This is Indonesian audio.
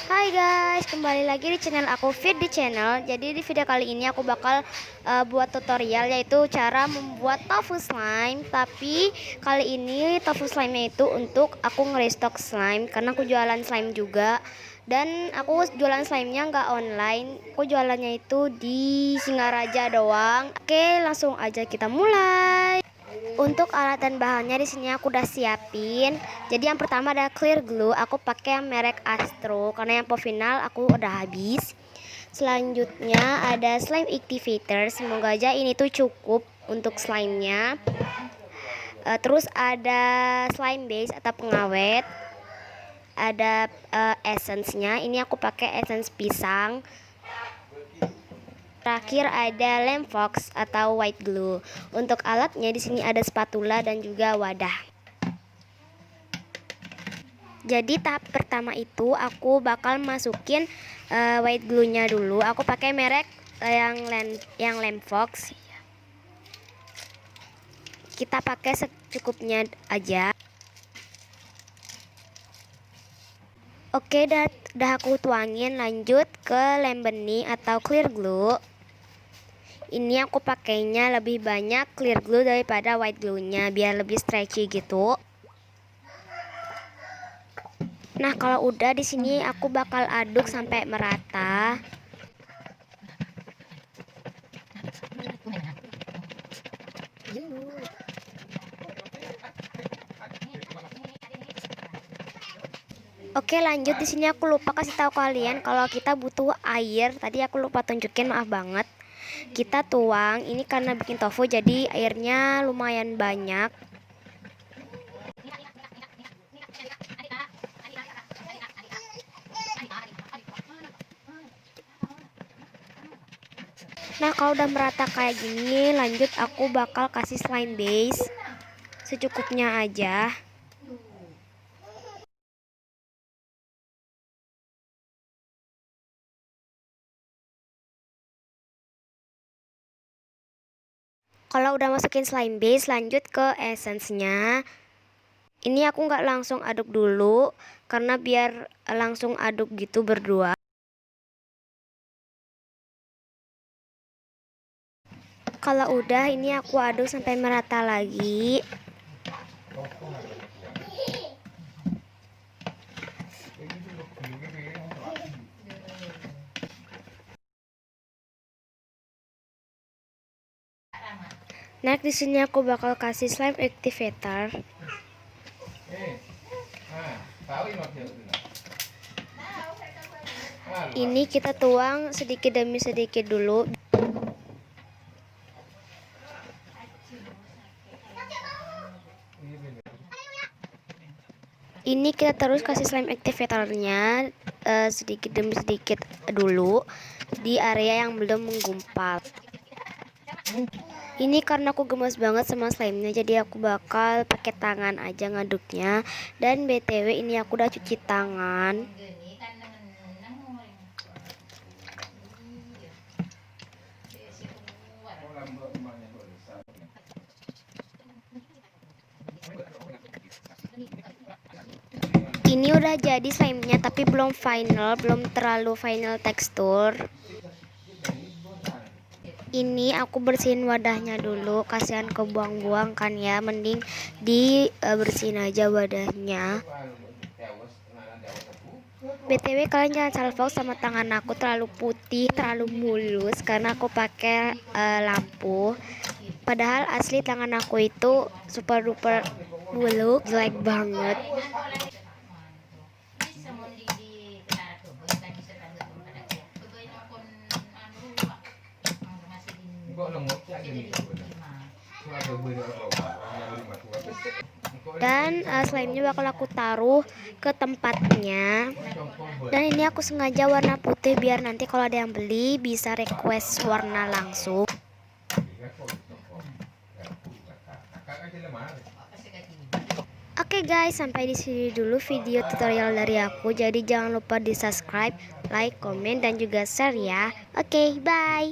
Hai guys, kembali lagi di channel aku, Fit di channel. Jadi di video kali ini aku bakal buat tutorial, yaitu cara membuat tofu slime. Tapi kali ini tofu slime itu untuk aku ngerestock slime, karena aku jualan slime juga. Dan aku jualan slime-nya nggak online, aku jualannya itu di Singaraja doang. Oke, langsung aja kita mulai. Untuk alat dan bahannya di sini aku udah siapin. Jadi yang pertama ada clear glue. Aku pakai yang merek Astro karena yang final aku udah habis. Selanjutnya ada slime activator. Semoga aja ini tuh cukup untuk slime-nya. Terus ada slime base atau pengawet. Ada essence-nya. Ini aku pakai essence pisang. Terakhir ada lem fox atau white glue. Untuk alatnya di sini ada spatula dan juga wadah. Jadi tahap pertama itu aku bakal masukin white glue-nya dulu. Aku pakai merek yang lem fox. Kita pakai secukupnya aja. Oke, udah aku tuangin. Lanjut ke lem bening atau clear glue. Ini aku pakainya lebih banyak clear glue daripada white glue-nya biar lebih stretchy gitu. Nah, kalau udah di sini aku bakal aduk sampai merata. Oke, lanjut di sini aku lupa kasih tahu kalian kalau kita butuh air. Tadi aku lupa tunjukin, maaf banget. Kita tuang, ini karena bikin tofu jadi airnya lumayan banyak. Nah, kalau udah merata kayak gini, lanjut aku bakal kasih slime base secukupnya aja. Kalau udah masukin slime base, lanjut ke essence-nya. Ini aku nggak langsung aduk dulu, karena biar langsung aduk gitu berdua. Kalau udah, ini aku aduk sampai merata lagi. Next di sini aku bakal kasih slime activator. Ini kita tuang sedikit demi sedikit dulu. Ini kita terus kasih slime activatornya sedikit demi sedikit dulu di area yang belum menggumpal. Ini karena aku gemes banget sama slime-nya, jadi aku bakal pakai tangan aja ngaduknya. Dan BTW ini aku udah cuci tangan. Ini udah jadi slime-nya tapi belum final, belum terlalu final tekstur. Ini aku bersihin wadahnya dulu, kasihan kebuang-buang kan ya, mending dibersihin aja wadahnya. BTW kalian jangan salah fokus sama tangan aku, terlalu putih, terlalu mulus karena aku pakai lampu. Padahal asli tangan aku itu super duper buluk, jelek banget. Dan slime-nya bakal aku taruh ke tempatnya. Dan ini aku sengaja warna putih biar nanti kalau ada yang beli bisa request warna langsung. Oke guys, sampai di sini dulu video tutorial dari aku. Jadi jangan lupa di subscribe, like, komen, dan juga share ya. Oke, bye.